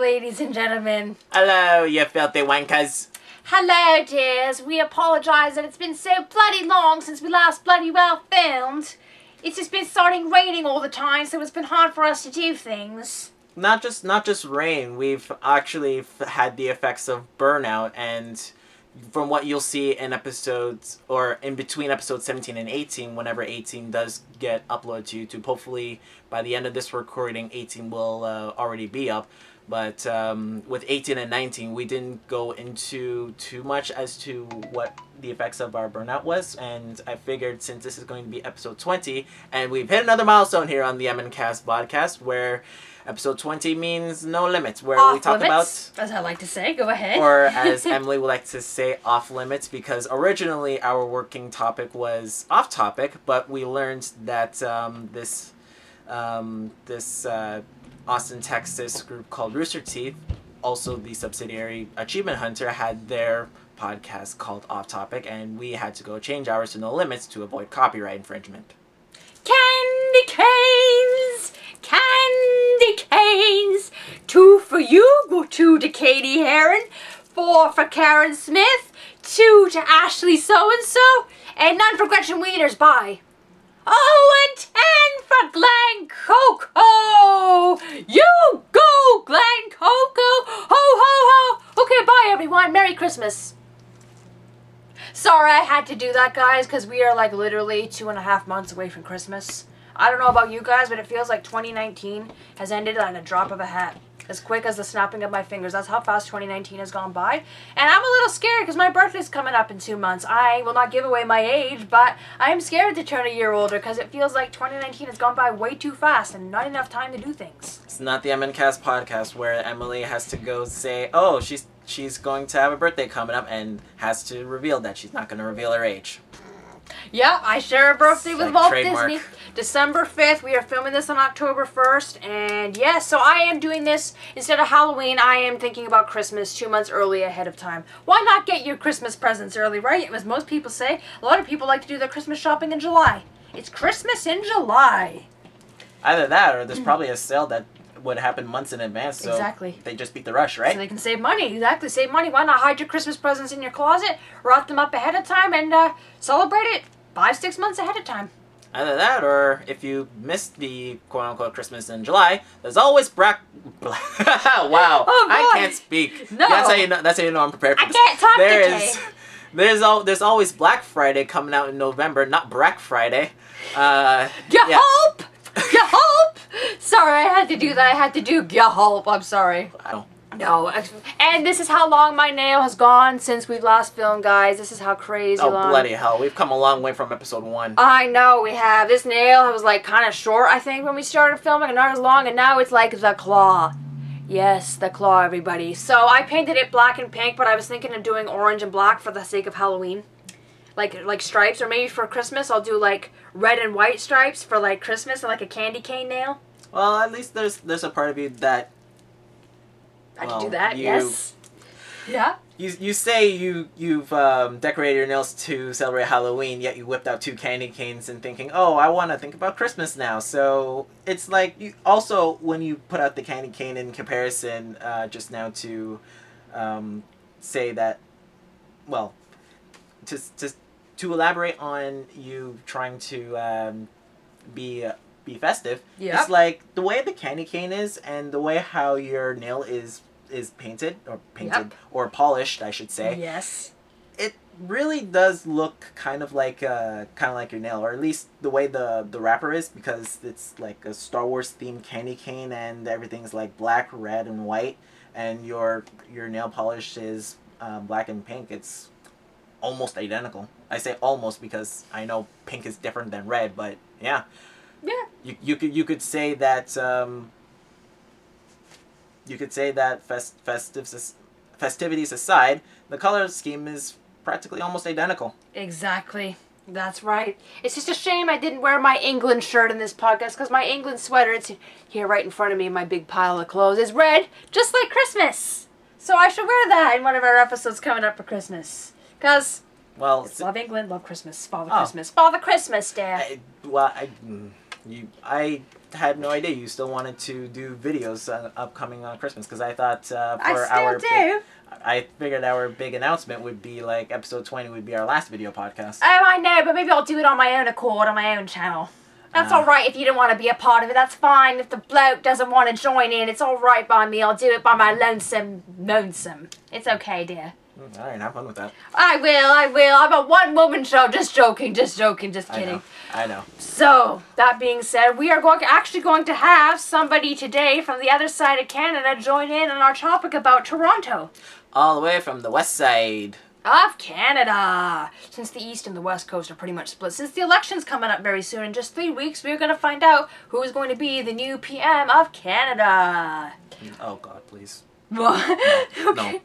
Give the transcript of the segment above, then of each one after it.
ladies and gentlemen. Hello, you filthy wankers. Hello, dears. We apologise that it's been so bloody long since we last bloody well filmed. It's just been starting raining all the time, so it's been hard for us to do things. Not just rain. We've actually had the effects of burnout, and from what you'll see in episodes, or in between episodes 17 and 18, whenever 18 does get uploaded to YouTube, hopefully by the end of this recording, 18 will already be up. But with 18 and 19, we didn't go into too much as to what the effects of our burnout was. And I figured since this is going to be episode 20, and we've hit another milestone here on the MNCast podcast, where episode 20 means no limits, where off we talk limits, as I like to say. Go ahead. Or as Emily would like to say, off limits, because originally our working topic was off topic, but we learned that this Austin, Texas group called Rooster Teeth, also the subsidiary Achievement Hunter, had their podcast called Off Topic, and we had to go change ours to No Limits to avoid copyright infringement. Candy canes! Candy canes! 2 for you, 2 to Katie Heron, 4 for Karen Smith, 2 to Ashley so-and-so, and none for Gretchen Wieners. Bye. Oh, and 10 for Glen Coco! You go, Glen Coco! Ho, ho, ho! Okay, bye, everyone. Merry Christmas. Sorry I had to do that, guys, because we are, like, literally 2.5 months away from Christmas. I don't know about you guys, but it feels like 2019 has ended on a drop of a hat. As quick as the snapping of my fingers. That's how fast 2019 has gone by. And I'm a little scared because my birthday's coming up in 2 months. I will not give away my age, but I am scared to turn a year older because it feels like 2019 has gone by way too fast and not enough time to do things. It's not the MNCast podcast where Emily has to go say, oh, she's going to have a birthday coming up, and has to reveal that she's not going to reveal her age. Yeah, I share a birthday with Walt trademark. Disney. December 5th. We are filming this on October 1st. And yes, so I am doing this instead of Halloween. I am thinking about Christmas 2 months early ahead of time. Why not get your Christmas presents early, right? As most people say, a lot of people like to do their Christmas shopping in July. It's Christmas in July. Either that, or there's probably a sale that would happen months in advance, so exactly. They just beat the rush, right? So they can save money. Exactly, save money. Why not hide your Christmas presents in your closet, wrap them up ahead of time, and celebrate it 5-6 months ahead of time. Either that, or if you missed the quote-unquote Christmas in July, there's always wow, oh, I can't speak. No. That's how you know I'm prepared for this. I can't talk today. There's always Black Friday coming out in November, not Brack Friday. Hope! You hope! Sorry, I had to do that. I had to do hope. I'm sorry. No. And this is how long my nail has gone since we last filmed, guys. This is how crazy long. Oh, bloody hell. We've come a long way from episode 1. I know, we have. This nail was, like, kind of short, I think, when we started filming, and not as long, and now it's like the claw. Yes, the claw, everybody. So I painted it black and pink, but I was thinking of doing orange and black for the sake of Halloween. Like stripes, or maybe for Christmas I'll do, like, red and white stripes for, like, Christmas, and, like, a candy cane nail. Well, at least there's a part of you that... I can do that, yes. Yeah. You say you've decorated your nails to celebrate Halloween, yet you whipped out 2 candy canes and thinking, oh, I want to think about Christmas now. So it's like, you also, when you put out the candy cane in comparison just now to say that, well, to elaborate on you trying to be festive, yep. It's like the way the candy cane is and the way how your nail is painted yep. or polished, I should say. Yes. It really does look kind of like your nail, or at least the way the wrapper is, because it's like a Star Wars themed candy cane and everything's like black, red, and white, and your nail polish is black and pink. It's almost identical. I say almost because I know pink is different than red, but yeah. Yeah. You could say that festivities aside, the color scheme is practically almost identical. Exactly. That's right. It's just a shame I didn't wear my England shirt in this podcast, because my England sweater, it's here right in front of me in my big pile of clothes, is red, just like Christmas. So I should wear that in one of our episodes coming up for Christmas. Because, well, love England, love Christmas, Father Christmas, Father Christmas, Dad. had no idea you still wanted to do videos upcoming on Christmas, because I thought I figured our big announcement would be like episode 20 would be our last video podcast. Oh, I know, but maybe I'll do it on my own accord on my own channel. That's alright if you don't want to be a part of it. That's fine. If the bloke doesn't want to join in, it's alright by me. I'll do it by my lonesome. It's okay, dear. Alright, have fun with that. I will. I'm a one-woman show. Just joking, just kidding. I know. So, that being said, we are actually going to have somebody today from the other side of Canada join in on our topic about Toronto. All the way from the west side of Canada. Since the East and the West Coast are pretty much split. Since the election's coming up very soon, in just 3 weeks, we're going to find out who is going to be the new PM of Canada. Oh, God, please. What? No.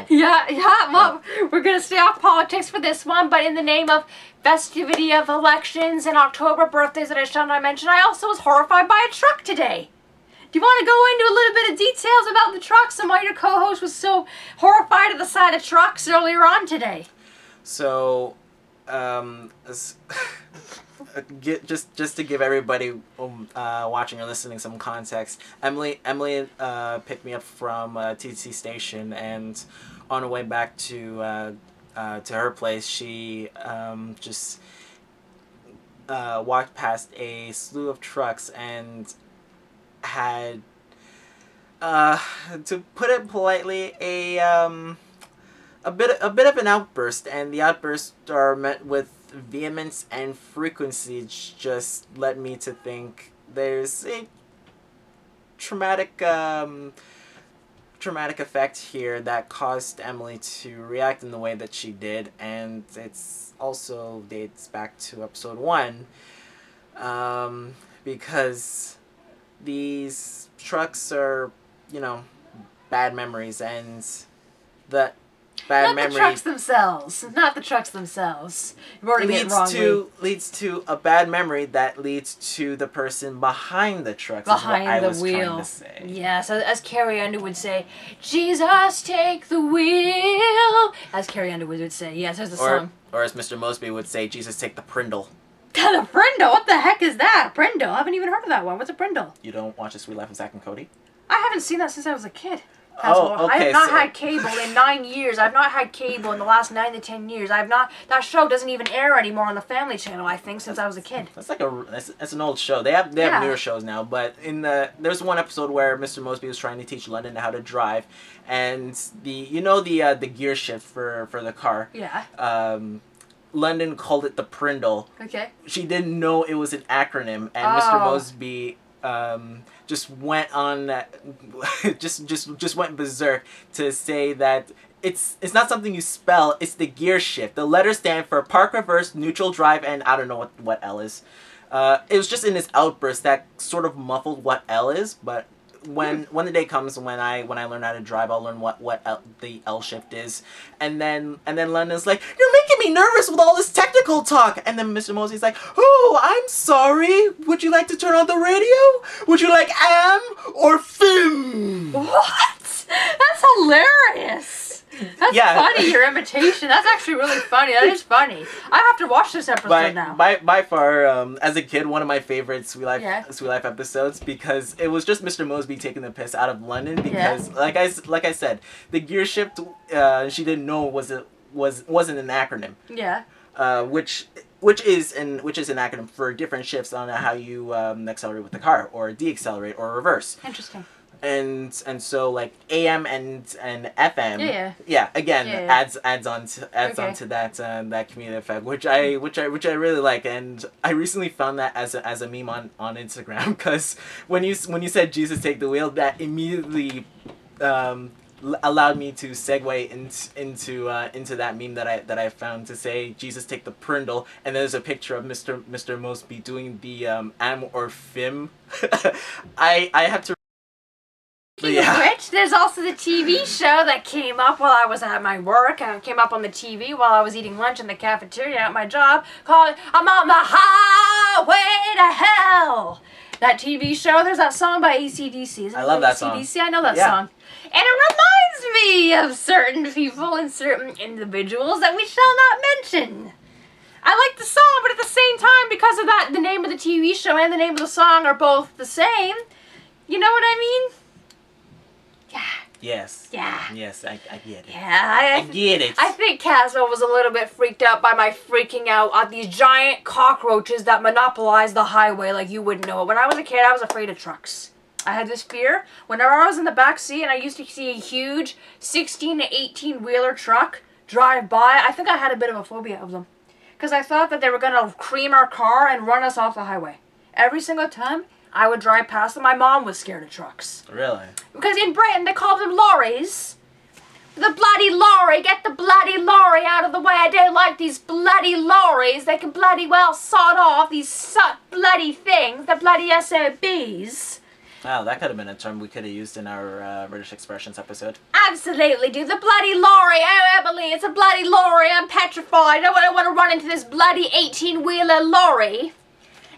Yeah, well, we're going to stay off politics for this one, but in the name of festivity of elections and October birthdays that I shall not mention, I also was horrified by a truck today. Do you want to go into a little bit of details about the trucks and why your co-host was so horrified at the sight of trucks earlier on today? So, just to give everybody watching or listening some context, Emily picked me up from TTC station, and on her way back to her place, she just walked past a slew of trucks and had, to put it politely, a bit of an outburst, and the outbursts are met with vehemence and frequency. Just led me to think there's a traumatic effect here that caused Emily to react in the way that she did, and it's also dates back to episode 1, because these trucks are, bad memories, and that bad memory... Not the trucks themselves. You've already been wrongly. Leads to a bad memory that leads to the person behind the trucks. Behind the wheel. Trying to say. Yeah, so as Carrie Underwood would say, Jesus, take the wheel. As Carrie Underwood would say. Yes, there's the song. Or as Mr. Mosby would say, Jesus, take the Prindle. The Prindle? What the heck is that? Prindle? I haven't even heard of that one. What's a Prindle? You don't watch The Sweet Life of Zack and Cody? I haven't seen that since I was a kid. Caswell. Oh, okay. I have not had cable in 9 years. I've not had cable in the last 9 to 10 years. That show doesn't even air anymore on the Family Channel, I think, since I was a kid. That's an old show. They have newer shows now, but there's one episode where Mr. Mosby was trying to teach London how to drive, and the gear shift for the car. Yeah. London called it the Prindle. Okay. She didn't know it was an acronym, and Mr. Mosby just went on just went berserk to say that it's not something you spell, it's the gear shift. The letters stand for park, reverse, neutral, drive, and I don't know what L is. It was just in this outburst that sort of muffled what L is, but when the day comes when I learn how to drive, I'll learn what the L shift is, and then London's like, you're making me nervous with all this technical talk, and then Mr. Mosey's like, oh, I'm sorry. Would you like to turn on the radio? Would you like am or fim? What? That's hilarious. That's funny, your imitation. That's actually really funny. That is funny. I have to watch this episode now. By far, as a kid, one of my favorite Sweet Life episodes, because it was just Mr. Mosby taking the piss out of London, because like I said, the gear shift she didn't know wasn't an acronym. Yeah. Which is an acronym for different shifts on how you accelerate with the car, or decelerate, or reverse. Interesting. And so like AM and FM adds on to that community effect, which I really like, and I recently found that as a meme on Instagram, because when you said Jesus take the wheel, that immediately allowed me to segue into that meme that I found to say Jesus take the Prindle, and there's a picture of Mr. Mosby doing the am or fim. I have to. Speaking of which, there's also the TV show that came up while I was at my work, and it came up on the TV while I was eating lunch in the cafeteria at my job, called I'm on the highway to hell. That TV show, there's that song by AC/DC. I love that song. AC/DC, I know that song. And it reminds me of certain people and certain individuals that we shall not mention. I like the song, but at the same time, because because of that, the name of the TV show and the name of the song are both the same. You know what I mean? Yeah. Yes. Yeah. Yes, I get it. Yeah, I get it. I think Caswell was a little bit freaked out by my freaking out at these giant cockroaches that monopolize the highway like you wouldn't know it. When I was a kid, I was afraid of trucks. I had this fear. Whenever I was in the back seat and I used to see a huge 16 to 18 wheeler truck drive by, I think I had a bit of a phobia of them. Because I thought that they were going to cream our car and run us off the highway. Every single time I would drive past them, my mom was scared of trucks. Really? Because in Britain, they call them lorries. The bloody lorry, get the bloody lorry out of the way. I don't like these bloody lorries. They can bloody well sod off these bloody things, the bloody SOBs. Wow, that could have been a term we could have used in our British Expressions episode. Absolutely, dude. The bloody lorry. Oh, Emily, it's a bloody lorry. I'm petrified. I don't want to run into this bloody 18-wheeler lorry.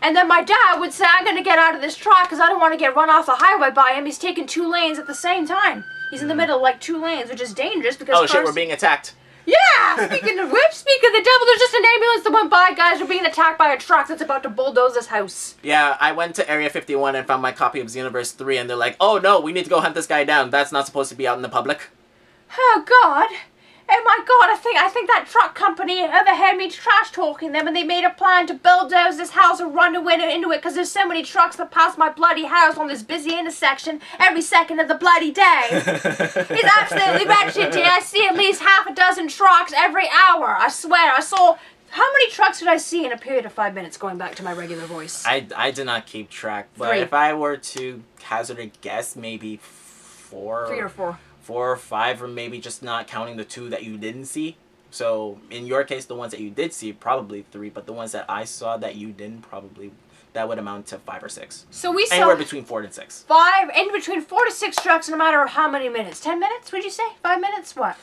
And then my dad would say, I'm going to get out of this truck because I don't want to get run off the highway by him. He's taking 2 lanes at the same time. He's in the middle of like 2 lanes, which is dangerous because Oh shit, we're being attacked. Yeah! Speaking of which, speak of the devil, there's just an ambulance that went by. Guys, we're being attacked by a truck that's about to bulldoze this house. Yeah, I went to Area 51 and found my copy of Xenoverse 3 and they're like, oh no, we need to go hunt this guy down. That's not supposed to be out in the public. Oh God. Oh my God, I think that truck company overheard me trash talking them and they made a plan to bulldoze this house and run into it because there's so many trucks that pass my bloody house on this busy intersection every second of the bloody day. It's absolutely wretched here. I see at least half a dozen trucks every hour. I swear, I saw... How many trucks did I see in a period of 5 minutes, going back to my regular voice? I did not keep track, but 3. if I were to hazard a guess, maybe 4. 3 or 4. 4 or 5, or maybe just not counting the 2 that you didn't see. So in your case, the ones that you did see, probably 3, but the ones that I saw that you didn't, probably that would amount to 5 or 6. So we saw anywhere between 4 and 6. 5, in between 4 to 6 trucks, no matter how many minutes. 10 minutes? Would you say? 5 minutes? What?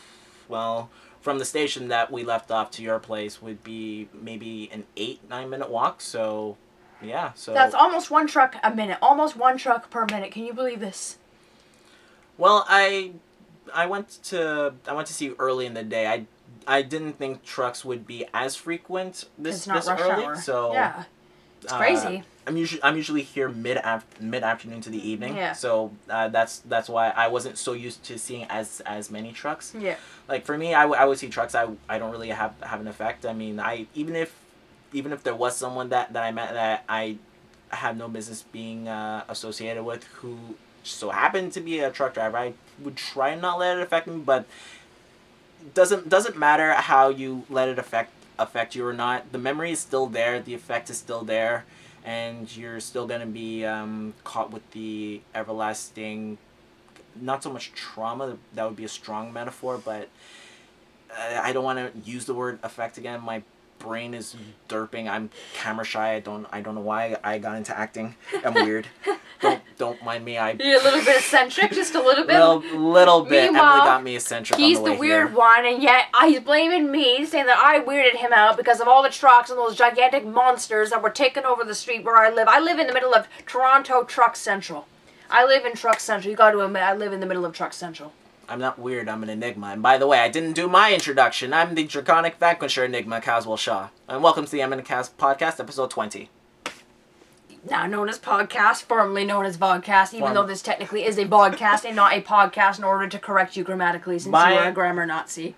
Well, from the station that we left off to your place would be maybe an 8-9 minute walk. So yeah, so that's almost 1 truck a minute. Almost 1 truck per minute. Can you believe this? Well, I went to see you early in the day. I didn't think trucks would be as frequent this rush early. hour. So yeah, it's crazy. I'm usually here mid afternoon to the evening. Yeah. So that's why I wasn't so used to seeing as many trucks. Yeah. Like for me, I would see trucks. I don't really have an effect. I mean, even if there was someone that I met that I had no business being associated with who so happened to be a truck driver, I would try and not let it affect me. But doesn't matter how you let it affect you or not. The memory is still there. The effect is still there, and you're still gonna be caught with the everlasting, not so much trauma. That would be a strong metaphor, but I don't want to use the word effect again. My brain is derping. I'm camera shy. I don't know why I got into acting. I'm weird. Don't mind me. You're a little bit eccentric, just a little bit. Little bit. Meanwhile, Emily got me eccentric. He's on the way weird here. one, and yet he's blaming me, saying that I weirded him out because of all the trucks and those gigantic monsters that were taking over the street where I live. I live in the middle of Toronto Truck Central. I live in Truck Central. You got to admit, I live in the middle of Truck Central. I'm not weird, I'm an enigma. And by the way, I didn't do my introduction. I'm the draconic vanquisher enigma, Caswell Shaw. And welcome to the EmzDiary podcast, episode 20. Now known as podcast, formerly known as vodcast, even though this technically is a vodcast and not a podcast, in order to correct you grammatically, since you are a grammar Nazi.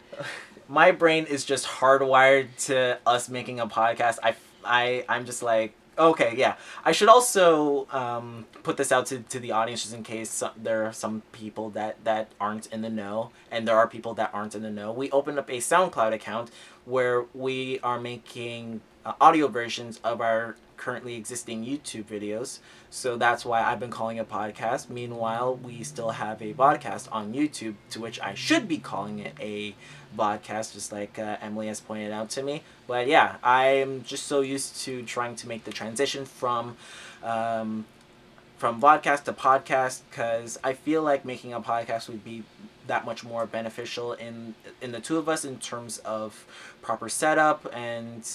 My brain is just hardwired to us making a podcast. I'm just like, okay, yeah. I should also put this out to the audience just in case there are some people that aren't in the know, and there are people that aren't in the know. We opened up a SoundCloud account where we are making audio versions of our currently existing YouTube videos. So that's why I've been calling it podcast. Meanwhile, we still have a podcast on YouTube, to which I should be calling it a vodcast, just like Emily has pointed out to me. But yeah, I'm just so used to trying to make the transition from vodcast to podcast, because I feel like making a podcast would be that much more beneficial in the two of us in terms of proper setup and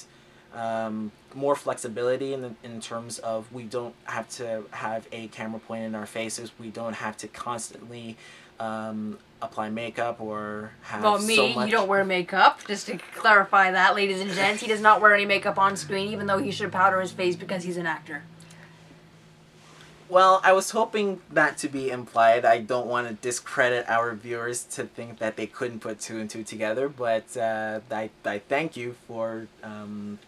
more flexibility in terms of we don't have to have a camera pointed in our faces. We don't have to constantly apply makeup or have Well, me, so much. you don't wear makeup. Just to clarify that, ladies and gents, he does not wear any makeup on screen, even though he should powder his face because he's an actor. Well, I was hoping that to be implied. I don't want to discredit our viewers to think that they couldn't put two and two together, but I thank you for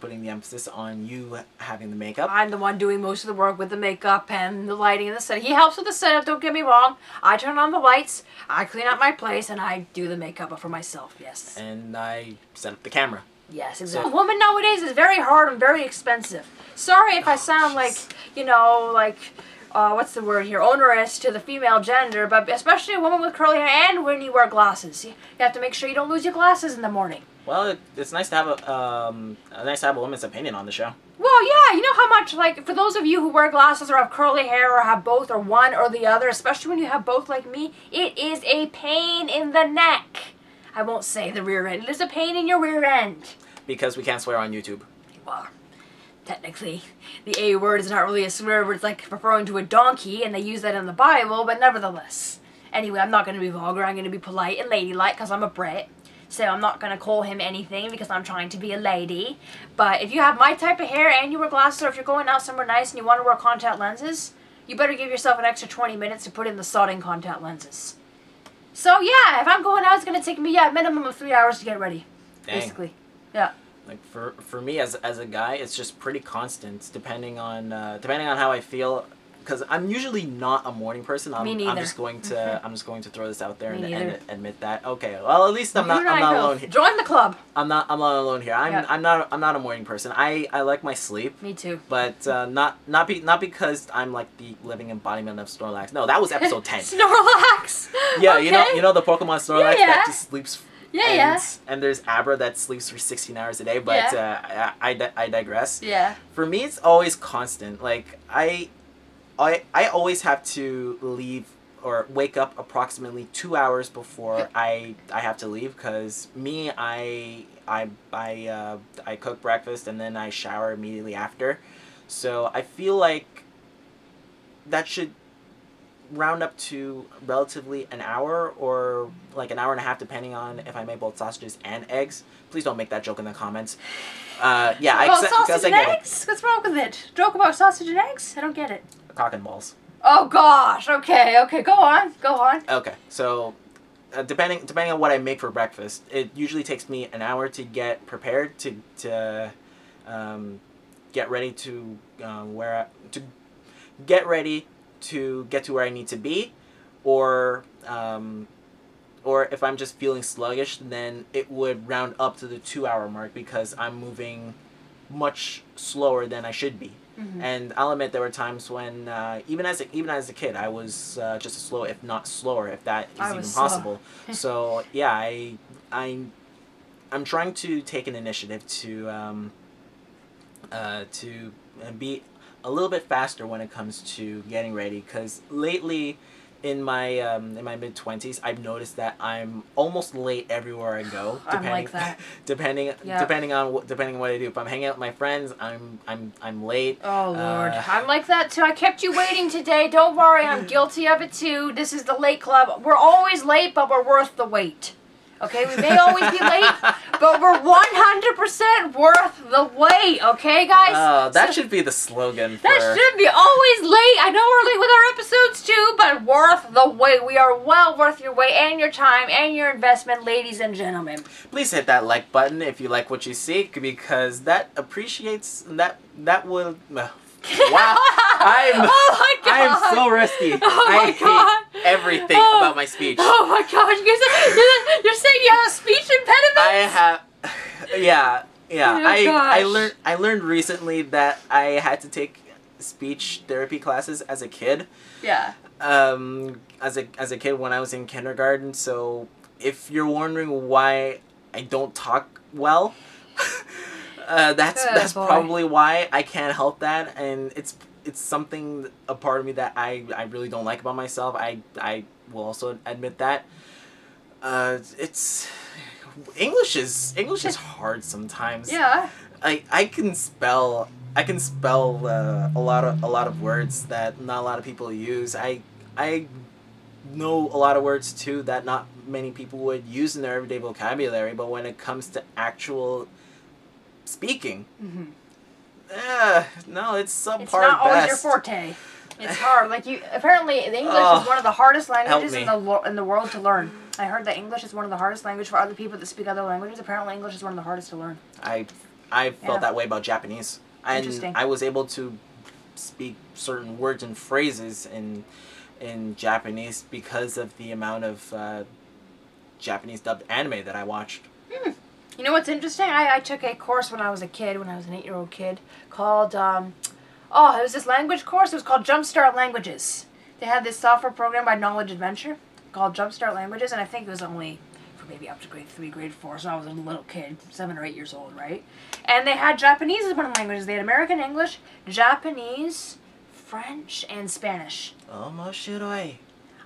putting the emphasis on you having the makeup. I'm the one doing most of the work with the makeup and the lighting and the set. He helps with the setup, don't get me wrong. I turn on the lights, I clean up my place, and I do the makeup for myself, yes. And I set up the camera. Yes, exactly. A woman nowadays is very hard and very expensive. Sorry if I sound like, what's the word here, onerous to the female gender, but especially a woman with curly hair and when you wear glasses. You have to make sure you don't lose your glasses in the morning. Well, it's nice to have a woman's opinion on the show. Well, yeah, you know how much, for those of you who wear glasses or have curly hair or have both or one or the other, especially when you have both like me, it is a pain in the neck. I won't say the rear end. It is a pain in your rear end. Because we can't swear on YouTube. Well, technically, the A word is not really a swear word. It's like referring to a donkey, and they use that in the Bible, but nevertheless. Anyway, I'm not going to be vulgar. I'm going to be polite and ladylike because I'm a Brit. So I'm not going to call him anything because I'm trying to be a lady. But if you have my type of hair and you wear glasses, or if you're going out somewhere nice and you want to wear contact lenses, you better give yourself an extra 20 minutes to put in the sodding contact lenses. So yeah, if I'm going out, it's going to take me a minimum of 3 hours to get ready. Dang. Basically. Yeah. Like for me as a guy, it's just pretty constant depending on how I feel. Because I'm usually not a morning person. Me neither. I'm just going to throw this out there and admit that. Okay, well at least I'm You and I not both. alone here. Join the club. I'm not alone here. Yeah. I'm not a morning person. I like my sleep. Me too. But not because I'm like the living embodiment of Snorlax. No, that was episode 10. Snorlax. Yeah, Okay. you know the Pokemon Snorlax Yeah. that just sleeps. Yeah, and there's Abra that sleeps for 16 hours a day, but I digress. Yeah. For me, it's always constant. Like I always have to leave or wake up approximately 2 hours before I have to leave, because me I cook breakfast and then I shower immediately after. So I feel like that should round up to relatively an hour or like an hour and a half, depending on if I make both sausages and eggs. Please don't make that joke in the comments. Sausage and eggs? What's wrong with it? Joke about sausage and eggs? I don't get it. Cock and balls. Oh gosh. Okay. Go on. Okay, so depending on what I make for breakfast, it usually takes me an hour to get prepared to get ready to get to where I need to be, or if I'm just feeling sluggish, then it would round up to the 2 hour mark because I'm moving much slower than I should be. Mm-hmm. And I'll admit there were times when even as a kid I was just as slow, if not slower, if that is even possible. So yeah, I'm trying to take an initiative to be a little bit faster when it comes to getting ready, because lately in my mid-20s I've noticed that I'm almost late everywhere I go. I'm like that. Depending on what I do. If I'm hanging out with my friends, I'm late. Oh Lord, I'm like that too. I kept you waiting today. Don't worry, I'm guilty of it too. This is the late club. We're always late, but we're worth the wait. Okay, we may always be late, but we're 100% worth the wait, okay, guys? Oh, that should be the slogan. That should be always late. I know we're late with our episodes too, but worth the wait. We are well worth your wait and your time and your investment, ladies and gentlemen. Please hit that like button if you like what you see, because that appreciates, that will... Wow, I'm so rusty. I hate everything about my speech. Oh my gosh, you're saying you have a speech impediment? I have, yeah. Oh, I learned recently that I had to take speech therapy classes as a kid. Yeah. As a kid when I was in kindergarten. So if you're wondering why I don't talk well. That's probably why. I can't help that, and it's something, a part of me that I really don't like about myself. I will also admit that. It's English is hard sometimes. Yeah. I can spell a lot of words that not a lot of people use. I know a lot of words too that not many people would use in their everyday vocabulary, but when it comes to actual speaking, no, it's subpar. It's not always best. your forte. It's hard. Like apparently the English is one of the hardest languages in the world to learn. I heard that English is one of the hardest languages for other people that speak other languages. Apparently English is one of the hardest to learn. I felt that way about Japanese. Interesting. And I was able to speak certain words and phrases in Japanese because of the amount of Japanese dubbed anime that I watched. You know what's interesting? I took a course when I was a kid, when I was an 8-year-old kid, called, it was this language course. It was called Jumpstart Languages. They had this software program by Knowledge Adventure called Jumpstart Languages, and I think it was only for maybe up to grade 3, grade 4, so I was a little kid, 7 or 8 years old, right? And they had Japanese as one of the languages. They had American English, Japanese, French, and Spanish. Omoshiroi.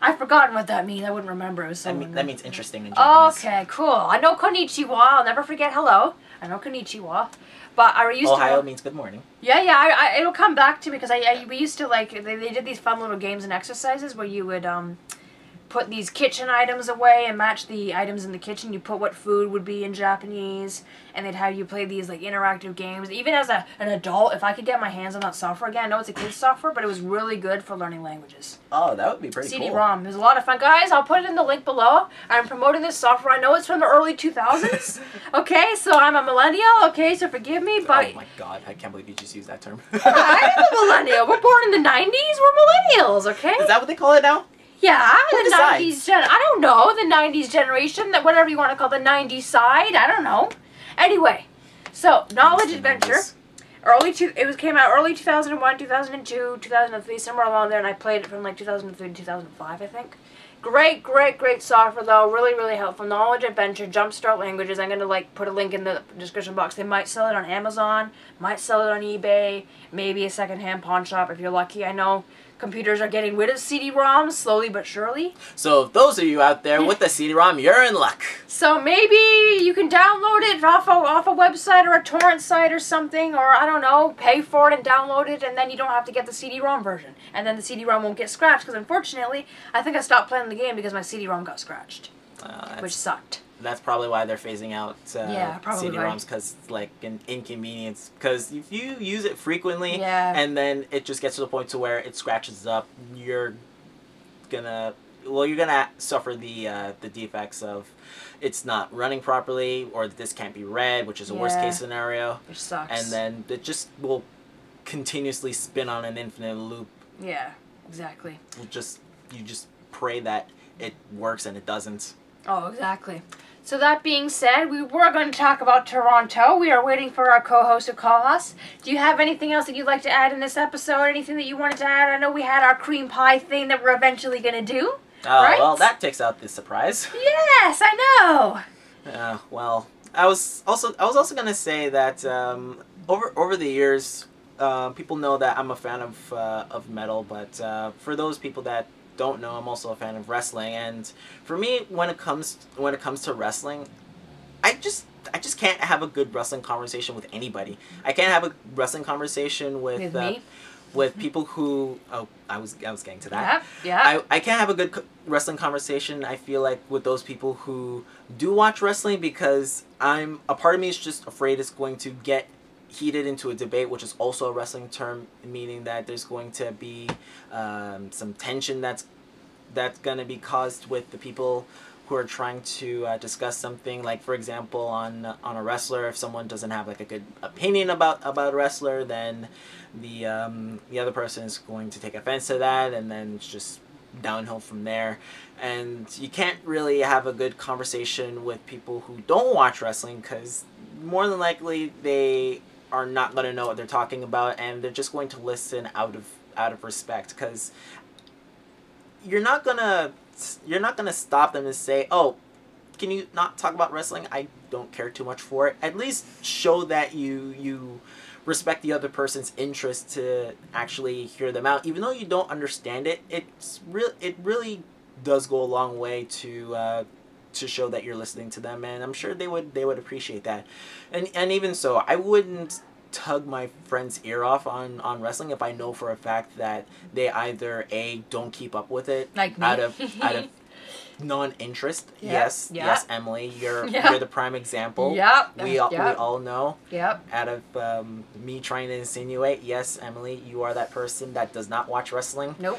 I've forgotten what that means. I wouldn't remember. It was so that means interesting in Japanese. Okay, cool. I know konnichiwa. I'll never forget hello. I know konnichiwa. But I used Ohio means good morning. Yeah. It'll come back to me because we used to like they did these fun little games and exercises where you would put these kitchen items away and match the items in the kitchen. You put what food would be in Japanese, and they'd have you play these like interactive games. Even as an adult, if I could get my hands on that software again, I know it's a kid's software, but it was really good for learning languages. Oh, that would be pretty cool. CD-ROM. It was a lot of fun. Guys, I'll put it in the link below. I'm promoting this software. I know it's from the early 2000s. Okay, so I'm a millennial. Okay, so forgive me, but... Oh my god, I can't believe you just used that term. Yeah, I am a millennial. We're born in the 90s. We're millennials, okay? Is that what they call it now? Yeah, Who the decides? 90s I don't know, the 90s generation, that whatever you want to call the 90s side, I don't know. Anyway, so Knowledge Adventure, came out early 2001, 2002, 2003, somewhere along there, and I played it from like 2003 to 2005, I think. Great software though, really helpful. Knowledge Adventure, Jumpstart Languages. I'm gonna put a link in the description box. They might sell it on Amazon, might sell it on eBay, maybe a secondhand pawn shop if you're lucky. I know computers are getting rid of CD-ROMs slowly but surely. So if those of you out there with the CD-ROM, you're in luck. So maybe you can download it off a website or a torrent site or something, or I don't know, pay for it and download it, and then you don't have to get the CD-ROM version. And then the CD-ROM won't get scratched, because unfortunately, I think I stopped playing the game because my CD-ROM got scratched, which sucked. That's probably why they're phasing out probably CD-ROMs, because it's like an inconvenience. Because if you use it frequently, Yeah. and then it just gets to the point to where it scratches up, you're gonna suffer the defects of it's not running properly, or this can't be read, which is a worst case scenario. Which sucks. And then it just will continuously spin on an infinite loop. Yeah, exactly. You just pray that it works, and it doesn't. Oh, exactly. So that being said, we were going to talk about Toronto. We are waiting for our co-host to call us. Do you have anything else that you'd like to add in this episode? Anything that you wanted to add? I know we had our cream pie thing that we're eventually going to do. Oh, right? Well, that takes out the surprise. Yes, I know. Well, I was also going to say that over the years, people know that I'm a fan of metal, but for those people that don't know, I'm also a fan of wrestling, and for me, when it comes to wrestling, I just can't have a good wrestling conversation with anybody. I can't have a wrestling conversation with me? With people who I was getting to that. Yeah. I can't have a good wrestling conversation, I feel like, with those people who do watch wrestling, because a part of me is just afraid it's going to get heated into a debate, which is also a wrestling term, meaning that there's going to be some tension that's going to be caused with the people who are trying to discuss something. Like, for example, on a wrestler, if someone doesn't have like a good opinion about a wrestler, then the other person is going to take offense to that, and then it's just downhill from there. And you can't really have a good conversation with people who don't watch wrestling, because more than likely they are not going to know what they're talking about, and they're just going to listen out of respect, because you're not gonna stop them and say, "Oh, can you not talk about wrestling? I don't care too much for it." At least show that you respect the other person's interest to actually hear them out, even though you don't understand it. It really does go a long way to show that you're listening to them, and I'm sure they would appreciate that. And even so, I wouldn't tug my friend's ear off on wrestling if I know for a fact that they either don't keep up with it Like me. out of non-interest. Yep. Yes, Yep. yes, Emily, you're Yep. the prime example. Yep. We all know. Yep. Out of me trying to insinuate, yes, Emily, you are that person that does not watch wrestling. Nope.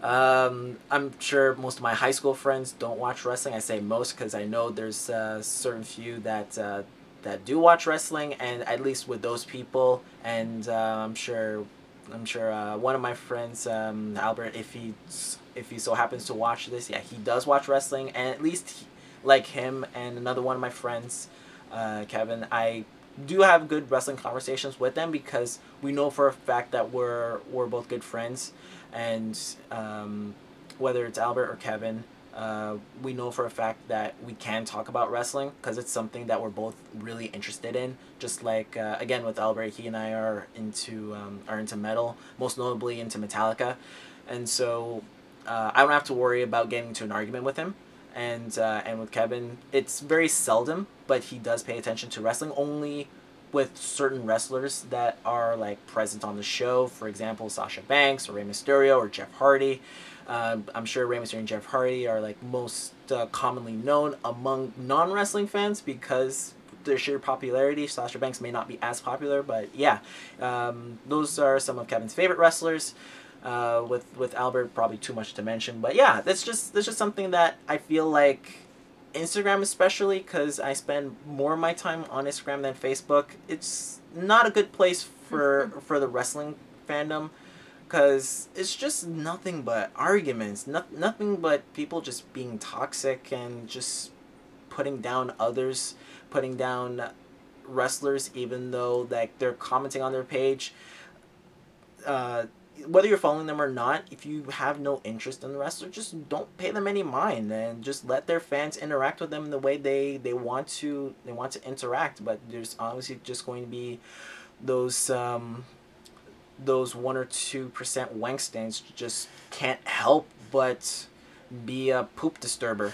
I'm sure most of my high school friends don't watch wrestling. I say most because I know there's certain few that do watch wrestling, and at least with those people, and I'm sure one of my friends, Albert, if he so happens to watch this, yeah, he does watch wrestling, and at least like him and another one of my friends, Kevin, I do have good wrestling conversations with them because we know for a fact that we're both good friends, and whether it's Albert or Kevin, we know for a fact that we can talk about wrestling because it's something that we're both really interested in. Just like again with Albert, he and I are into metal, most notably into Metallica, and so I don't have to worry about getting into an argument with him. And with Kevin, it's very seldom, but he does pay attention to wrestling only with certain wrestlers that are like present on the show. For example, Sasha Banks or Rey Mysterio or Jeff Hardy. I'm sure Rey Mysterio and Jeff Hardy are like most commonly known among non-wrestling fans because their sheer popularity. Sasha Banks may not be as popular, but yeah, those are some of Kevin's favorite wrestlers. With Albert, probably too much to mention, but yeah, that's just something that I feel like Instagram, especially because I spend more of my time on Instagram than Facebook. It's not a good place for the wrestling fandom because it's just nothing but arguments, nothing but people just being toxic and just putting down others, putting down wrestlers, even though like they're commenting on their page. Whether you're following them or not, if you have no interest in the wrestler, just don't pay them any mind and just let their fans interact with them in the way they want to interact. But there's obviously just going to be those 1 or 2% wank stains just can't help but be a poop disturber.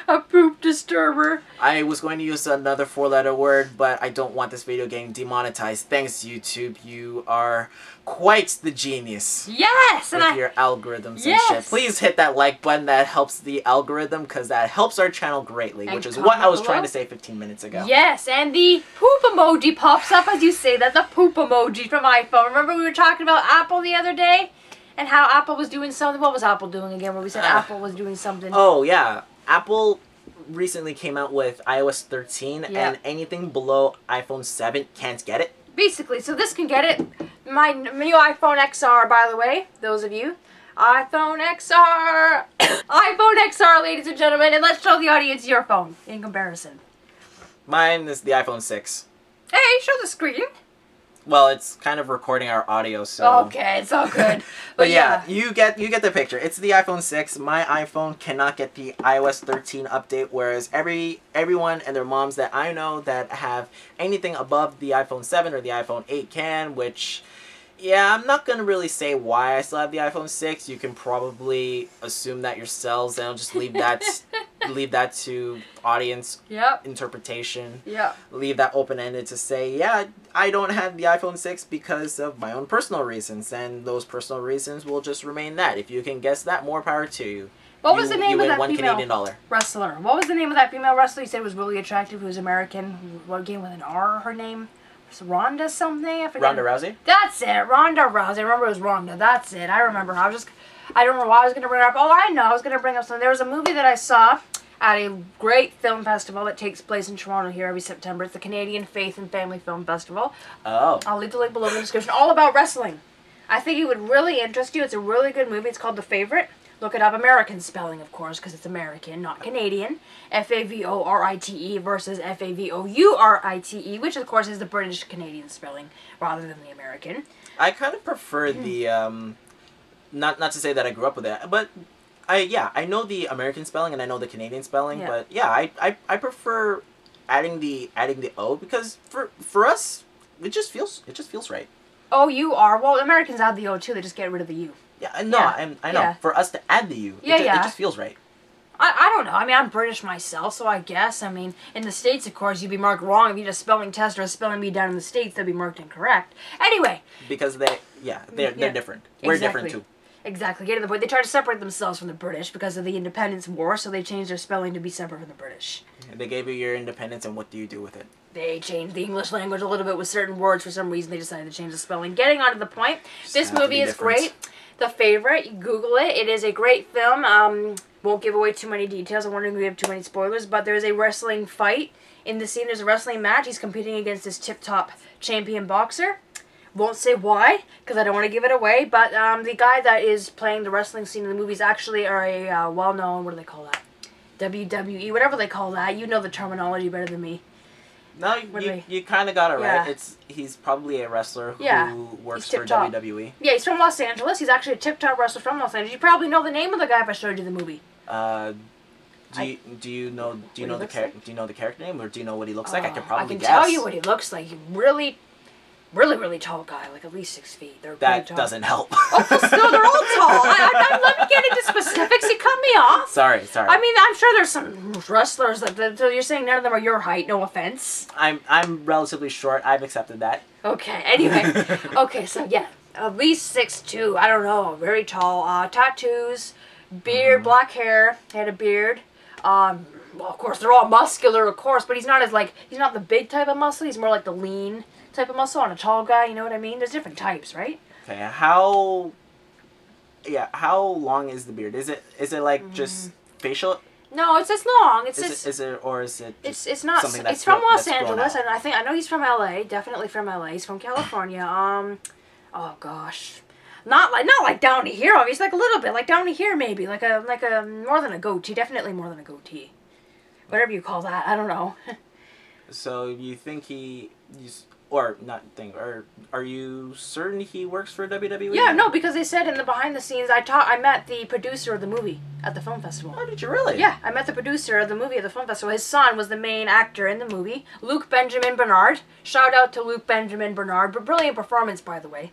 A poop disturber. I was going to use another 4-letter word, but I don't want this video getting demonetized. Thanks, YouTube. You are quite the genius. Yes! With your algorithms and shit. Please hit that like button. That helps the algorithm because that helps our channel greatly, which is what I was trying to say 15 minutes ago. Yes, and the poop emoji pops up as you say that. The poop emoji from iPhone. Remember we were talking about Apple the other day? And how Apple was doing something? What was Apple doing again? Where we said Apple was doing something. Oh, yeah. Apple recently came out with iOS 13, and anything below iPhone 7 can't get it. Basically, so this can get it. My new iPhone XR, by the way, those of you. iPhone XR! iPhone XR, ladies and gentlemen, and let's show the audience your phone in comparison. Mine is the iPhone 6. Hey, show the screen. Well, it's kind of recording our audio, so... Okay, it's all good. But yeah, you get the picture. It's the iPhone 6. My iPhone cannot get the iOS 13 update, whereas everyone and their moms that I know that have anything above the iPhone 7 or the iPhone 8 can, which... Yeah, I'm not going to really say why I still have the iPhone 6. You can probably assume that yourselves, and I'll just leave that to audience interpretation. Leave that open-ended to say, yeah, I don't have the iPhone 6 because of my own personal reasons, and those personal reasons will just remain that. If you can guess that, more power to you. What was the name of that $1 female Canadian wrestler? What was the name of that female wrestler you said was really attractive, who was American? What game with an R, her name? Ronda something? I forget. Ronda Rousey? That's it. Ronda Rousey. I remember it was Ronda. That's it. I remember. I don't know why I was going to bring it up. Oh, I know. I was going to bring up something. There was a movie that I saw at a great film festival that takes place in Toronto here every September. It's the Canadian Faith and Family Film Festival. Oh. I'll leave the link below in the description. All about wrestling. I think it would really interest you. It's a really good movie. It's called The Favorite. Look it up. American spelling, of course, because it's American, not Canadian. Favorite versus Favorite, which, of course, is the British-Canadian spelling rather than the American. I kind of prefer the, not to say that I grew up with it, but I know the American spelling and I know the Canadian spelling, but yeah, I prefer adding the O because for us, it just feels right. Oh, you are? Well, Americans add the O too, they just get rid of the U. Yeah, no, I know. Yeah. For us to add the U, it just feels right. I don't know. I mean, I'm British myself, so I guess. I mean, in the States, of course, you'd be marked wrong. If you did a spelling test or a spelling bee down in the States, they'd be marked incorrect. Anyway. Because they're different. We're different too. Exactly. Getting the point. They tried to separate themselves from the British because of the Independence War, so they changed their spelling to be separate from the British. They gave you your independence, and what do you do with it? They changed the English language a little bit with certain words. For some reason, they decided to change the spelling. Getting on to the point, this movie is great. The Favorite, you Google it. It is a great film. Won't give away too many details. I'm wondering if we have too many spoilers, but there's a wrestling fight in the scene. There's a wrestling match. He's competing against this tip-top champion boxer. Won't say why, because I don't want to give it away, but the guy that is playing the wrestling scene in the movie is actually a well-known, what do they call that? WWE, whatever they call that. You know the terminology better than me. No, you kind of got it right. He's probably a wrestler who works for WWE. Yeah, he's from Los Angeles. He's actually a tip-top wrestler from Los Angeles. You probably know the name of the guy if I showed you the movie. Do you know the character name, or do you know what he looks like? I could probably guess. I can tell you what he looks like. He's really tall guy, like at least 6 feet. They're that tall. Doesn't help. Oh, no, they're all tall. Let me get into specifics. You cut me off. Sorry. I mean, I'm sure there's some wrestlers so you're saying none of them are your height. No offense. I'm relatively short. I've accepted that. Okay. Anyway. Okay. So yeah, at least 6'2". I don't know. Very tall. Tattoos, beard, black hair. Had a beard. Well, of course, they're all muscular, of course, but he's not the big type of muscle. He's more like the lean type of muscle on a tall guy, you know what I mean? There's different types, right? Okay, how long is the beard? Is it like just facial? No, it's as long. It's not. It's from Los Angeles, and I know he's from LA. Definitely from LA. He's from California. Oh gosh, not like down to here. Obviously, like a little bit, like down to here, maybe like a more than a goatee. Definitely more than a goatee. Whatever you call that, I don't know. So you think or are you certain he works for WWE? Yeah, no, because they said in the behind the scenes, I met the producer of the movie at the film festival. Oh, did you really? Yeah, I met the producer of the movie at the film festival. His son was the main actor in the movie, Luke Benjamin Bernard. Shout out to Luke Benjamin Bernard, but brilliant performance, by the way.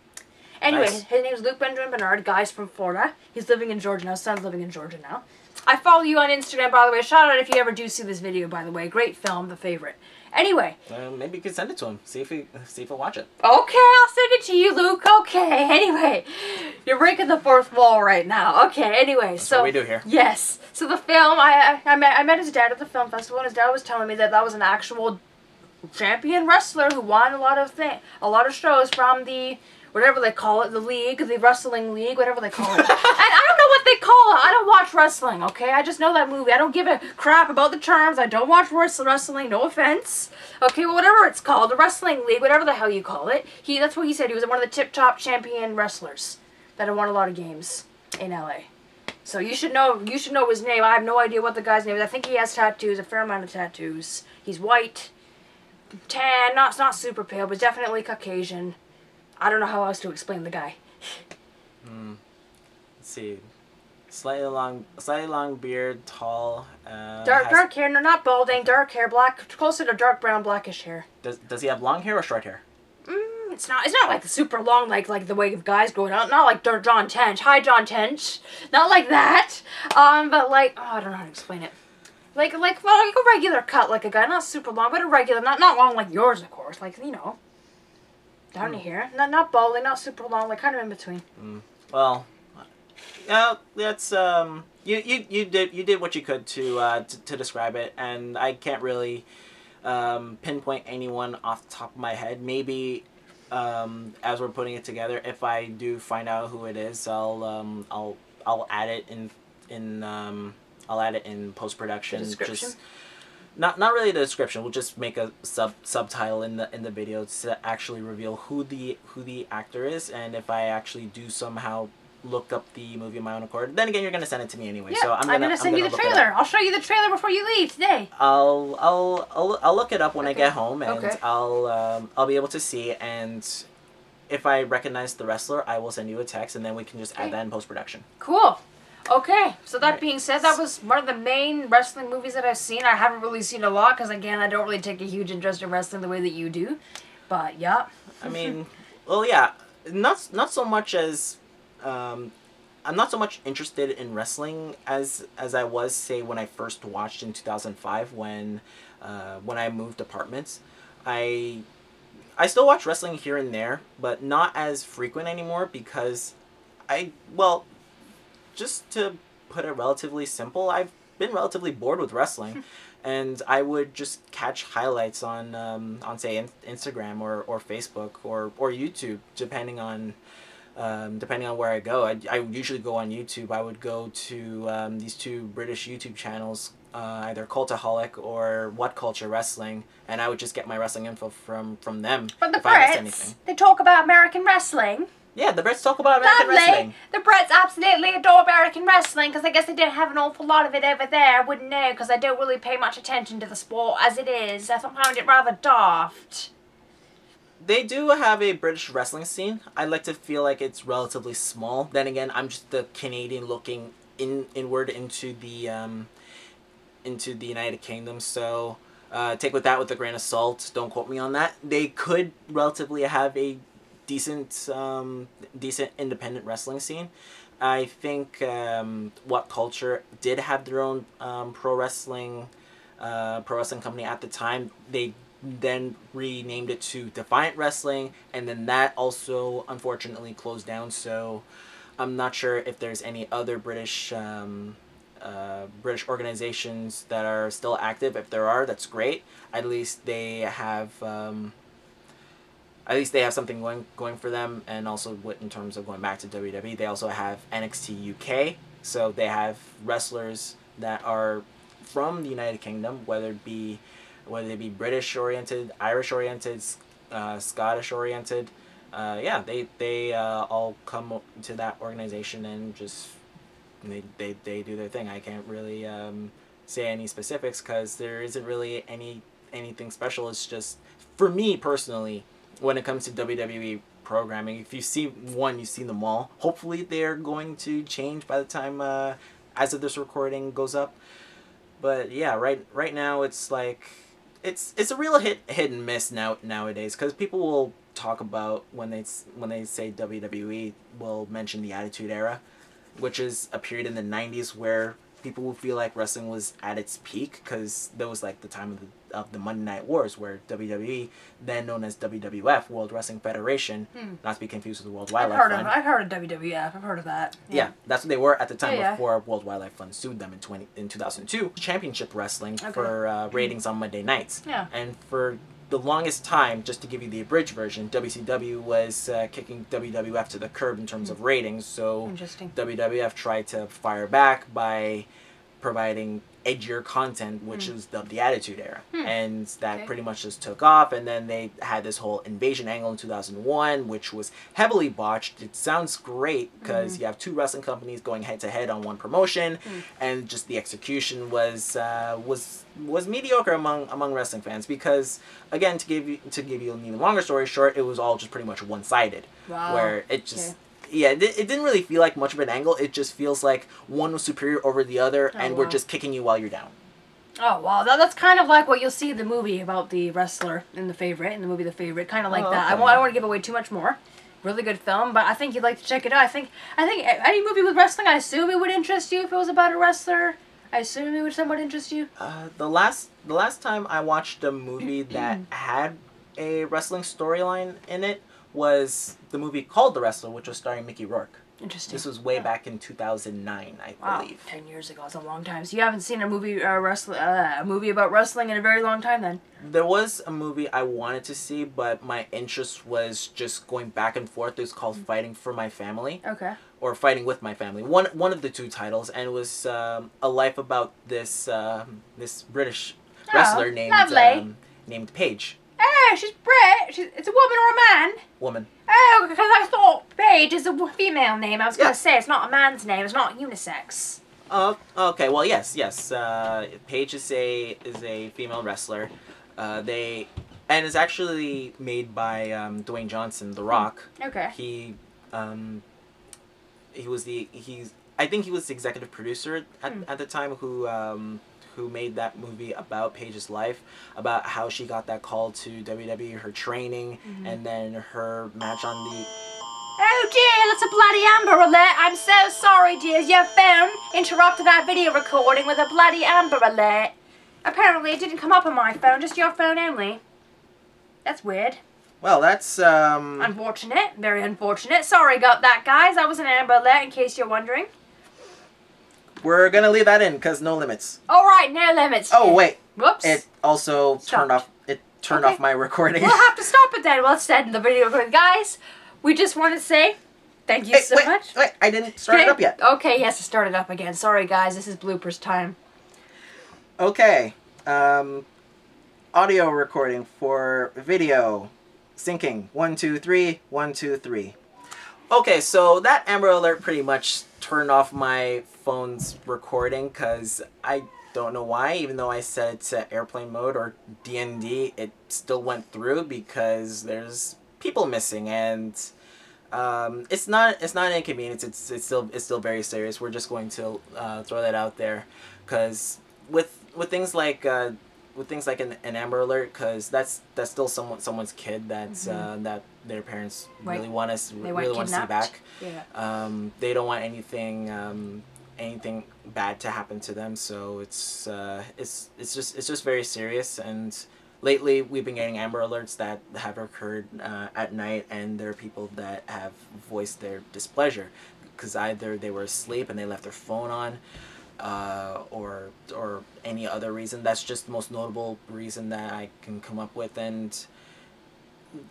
Anyway, nice. His name is Luke Benjamin Bernard. Guy's from Florida. He's living in Georgia now. Son's living in Georgia now. I follow you on Instagram, by the way. Shout out if you ever do see this video, by the way. Great film, The Favorite. Anyway. Maybe you could send it to him. See if he'll watch it. Okay, I'll send it to you, Luke. Okay, anyway. You're breaking the fourth wall right now. Okay, anyway. That's what we do here. Yes. So the film, I met his dad at the film festival, and his dad was telling me that was an actual champion wrestler who won a lot of shows from the, whatever they call it, the league, the wrestling league, whatever they call it. And I don't know what they call it. I don't watch wrestling, okay? I just know that movie. I don't give a crap about the terms. I don't watch wrestling, no offense. Okay, well, whatever it's called, the wrestling league, whatever the hell you call it. That's what he said. He was one of the tip-top champion wrestlers that had won a lot of games in LA. So you should know his name. I have no idea what the guy's name is. I think he has tattoos, a fair amount of tattoos. He's white, tan, not super pale, but definitely Caucasian. I don't know how else to explain the guy. Let's see. Slightly long beard, tall. Dark hair, no, not balding. Dark hair, black, closer to dark brown, blackish hair. Does he have long hair or short hair? It's not like super long, like the way of guys going out. Not like John Tench. Hi, John Tench. Not like that. But like, I don't know how to explain it. Like a regular cut, like a guy, not super long, but a regular, not long like yours, of course. Like, you know, down to here. Not balding, not super long, like kind of in between. Well, that's you did what you could to describe it, and I can't really pinpoint anyone off the top of my head. Maybe as we're putting it together, if I do find out who it is, I'll add it in post-production. Just not really the description. We'll just make a subtitle in the video to actually reveal who the actor is, and if I actually do somehow look up the movie on my own accord. Then again, you're gonna send it to me anyway. Yeah, so I'm gonna send you the trailer. I'll show you the trailer before you leave today. I'll look it up when I get home, and okay. I'll be able to see, and if I recognize the wrestler, I will send you a text, and then we can just add that in post-production. Cool. Okay, so that being said, that was one of the main wrestling movies that I've seen. I haven't really seen a lot because, again, I don't really take a huge interest in wrestling the way that you do. But yeah. I mean, well, yeah, not so much as I'm not so much interested in wrestling as I was, say, when I first watched in 2005 when I moved apartments. I still watch wrestling here and there, but not as frequent anymore because well, just to put it relatively simple, I've been relatively bored with wrestling. And I would just catch highlights on say, Instagram or Facebook or YouTube, depending on where I go. I usually go on YouTube. I would go to these two British YouTube channels, either Cultaholic or What Culture Wrestling, and I would just get my wrestling info from them. But the if I missed Brits, anything. they talk about American wrestling. Yeah, the Brits talk about American Lovely. wrestling. The Brits absolutely adore American wrestling because I guess they didn't have an awful lot of it over there. I wouldn't know because I don't really pay much attention to the sport as it is. I find it rather daft. They do have a British wrestling scene. I like to feel like it's relatively small. Then again, I'm just the Canadian looking inward into the United Kingdom, so take with that with a grain of salt. Don't quote me on that. They could relatively have a decent independent wrestling scene. I think What Culture did have their own pro wrestling company at the time. They then renamed it to Defiant Wrestling, and then that also unfortunately closed down. So I'm not sure if there's any other British organizations that are still active. If there are, that's great. At least they have something going for them. And also, in terms of going back to WWE, they also have NXT UK. So they have wrestlers that are from the United Kingdom, whether they be British oriented, Irish oriented, Scottish oriented. They all come to that organization and just they do their thing. I can't really say any specifics because there isn't really anything special. It's just, for me personally, when it comes to WWE programming, if you see one, you've seen them all. Hopefully they're going to change by the time as of this recording goes up. But yeah, right now it's like it's a real hit and miss nowadays, because people will talk about, when they say WWE, will mention the Attitude Era, which is a period in the 90s where people will feel like wrestling was at its peak, because that was like the time of the Monday Night Wars, where WWE, then known as WWF, World Wrestling Federation, not to be confused with the World Wildlife Fund. I've heard of WWF. I've heard of that. Yeah, that's what they were at the time before World Wildlife Fund sued them in 2002. Championship Wrestling for ratings on Monday nights. Yeah. And for the longest time, just to give you the abridged version, WCW was kicking WWF to the curb in terms of ratings. So WWF tried to fire back by providing edgier content, which is the Attitude Era. And that pretty much just took off. And then they had this whole invasion angle in 2001, which was heavily botched. It sounds great because you have two wrestling companies going head to head on one promotion, and just the execution was mediocre among wrestling fans, because, again, to give you an even longer story short, it was all just pretty much one-sided. Wow. Where it just it didn't really feel like much of an angle. It just feels like one was superior over the other, and we're just kicking you while you're down. Oh, wow. That's kind of like what you'll see in the movie about the wrestler in the movie The Favorite. Kind of like that. Okay. I don't want to give away too much more. Really good film, but I think you'd like to check it out. I think any movie with wrestling, I assume it would interest you if it was about a wrestler. I assume it would somewhat interest you. The last time I watched a movie that had a wrestling storyline in it was the movie called The Wrestler, which was starring Mickey Rourke. Interesting. This was way back in 2009, I believe. 10 years ago. It's a long time. So you haven't seen a movie about wrestling in a very long time then? There was a movie I wanted to see, but my interest was just going back and forth. It was called Fighting for My Family. Okay. Or Fighting with My Family. One of the two titles, and it was a life about this British wrestler named Paige. Oh, she's Brit. It's a woman or a man? Woman. Oh, because I thought Paige is a female name. I was going to say, it's not a man's name. It's not unisex. Okay. Well, yes. Paige is a female wrestler. And it's actually made by Dwayne Johnson, The Rock. Okay. I think he was the executive producer at the time who made that movie about Paige's life, about how she got that call to WWE, her training, and then her match on the... Oh, Oh dear, that's a bloody Amber Alert. I'm so sorry, dears. Your phone interrupted our video recording with a bloody Amber Alert. Apparently it didn't come up on my phone, just your phone only. That's weird. Well, that's, Unfortunate. Very unfortunate. Sorry about that, guys. That was an Amber Alert, in case you're wondering. We're gonna leave that in, because no limits. Alright, no limits. Oh, wait. Whoops. It also turned off my recording. We'll have to stop it then. We'll end the video recording. Guys, we just want to say thank you so much. Wait, I didn't start it up yet. Okay, yes, to start it up again. Sorry, guys. This is bloopers time. Okay. Audio recording for video. Syncing. 1, 2, 3. 1, 2, 3. Okay, so that Amber Alert pretty much turned off my phone's recording because I don't know why, even though I set it to airplane mode or DND, it still went through because there's people missing, and it's not an inconvenience. It's still very serious. We're just going to throw that out there because with things like an Amber Alert, because that's still someone's kid that's that their parents really want to see back. Yeah. They don't want anything bad to happen to them, so it's just very serious. And lately we've been getting Amber Alerts that have occurred at night, and there are people that have voiced their displeasure because either they were asleep and they left their phone on, or any other reason. That's just the most notable reason that I can come up with, and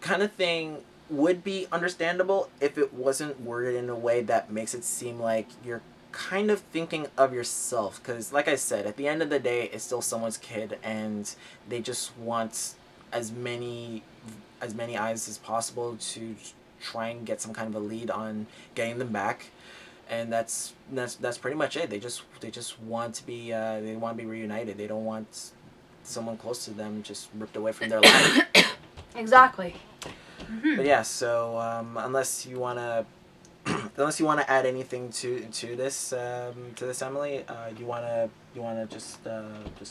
kind of thing would be understandable if it wasn't worded in a way that makes it seem like you're kind of thinking of yourself, because like I said, at the end of the day, it's still someone's kid, and they just want as many eyes as possible to try and get some kind of a lead on getting them back. And that's pretty much it. They just want to be reunited. They don't want someone close to them just ripped away from their life. Exactly. But yeah, so unless you wanna add anything to this Emily, you wanna just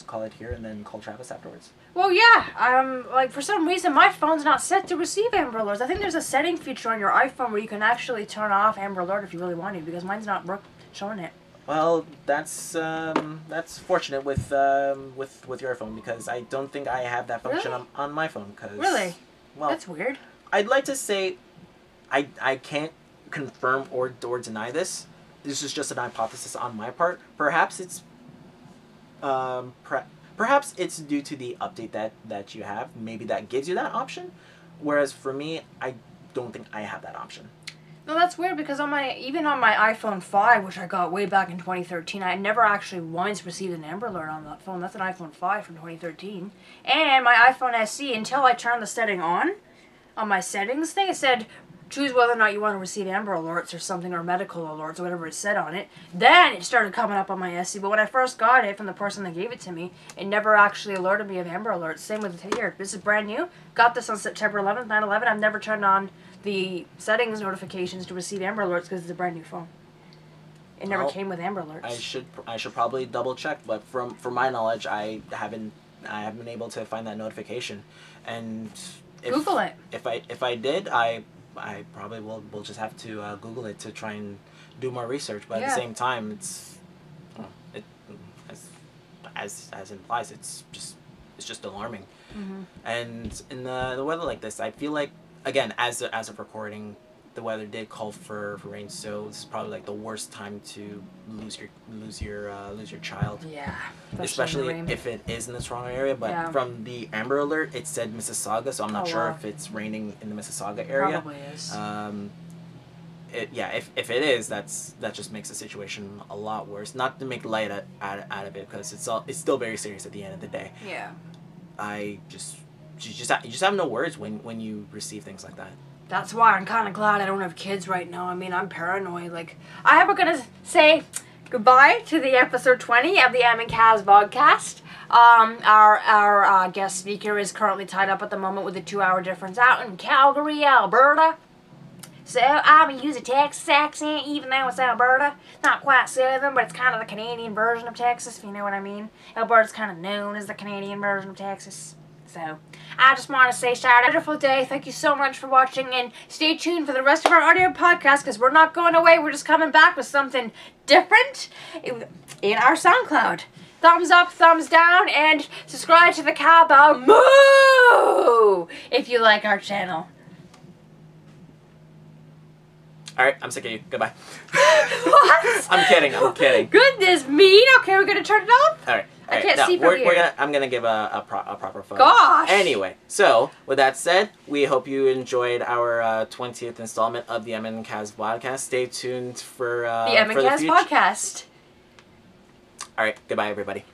call it here and then call Travis afterwards. Well, yeah. Like for some reason my phone's not set to receive Amber Alerts. I think there's a setting feature on your iPhone where you can actually turn off Amber Alert if you really want to, because mine's not showing it. Well, that's fortunate with your phone, because I don't think I have that function on my phone. Really? Well, that's weird. I'd like to say I can't confirm or deny this. This is just an hypothesis on my part. Perhaps it's perhaps it's due to the update that you have. Maybe that gives you that option. Whereas for me, I don't think I have that option. No, that's weird, because even on my iPhone 5, which I got way back in 2013, I never actually once received an Amber Alert on that phone. That's an iPhone 5 from 2013. And my iPhone SE, until I turned the setting on my settings thing, it said choose whether or not you want to receive Amber Alerts or something, or medical alerts, or whatever it said on it. Then it started coming up on my SE. But when I first got it from the person that gave it to me, it never actually alerted me of Amber Alerts. Same with here. This is brand new. Got this on September 11th, 9/11. I've never turned on the settings notifications to receive Amber Alerts because it's a brand new phone. It never came with Amber Alerts. I should probably double check, but from my knowledge, I haven't been able to find that notification. And Google it. If I did, I probably will just have to Google it to try and do more research. But at the same time, as implies, it's just alarming. Mm-hmm. And in the weather like this, I feel like, again, as of recording, the weather did call for rain, so this is probably like the worst time to lose your child. Yeah, especially if it is in this wrong area. But from the Amber Alert, it said Mississauga, so I'm not sure if it's raining in the Mississauga area. Probably is. If it is, that just makes the situation a lot worse. Not to make light out of it, because it's still very serious at the end of the day. Yeah. You just have no words when you receive things like that. That's why I'm kind of glad I don't have kids right now. I mean, I'm paranoid. Like, we're gonna say goodbye to the episode 20 of the Em and Kaz podcast. Our guest speaker is currently tied up at the moment with a 2-hour difference out in Calgary, Alberta. So I'm gonna use a Texas accent, even though it's Alberta. Not quite southern, but it's kind of the Canadian version of Texas, if you know what I mean. Alberta's kind of known as the Canadian version of Texas. So, I just want to say shout out, wonderful day. Thank you so much for watching, and stay tuned for the rest of our audio podcast because we're not going away. We're just coming back with something different in our SoundCloud. Thumbs up, thumbs down, and subscribe to the cowbell moo if you like our channel. Alright, I'm sick of you. Goodbye. What? I'm kidding. Goodness me. Okay, we're going to turn it off? Alright. I can't see from here. I'm gonna give a proper photo. Gosh! Anyway, so with that said, we hope you enjoyed our 20th installment of the Em and Kaz podcast. Stay tuned for the Em and Kaz podcast. All right, goodbye, everybody.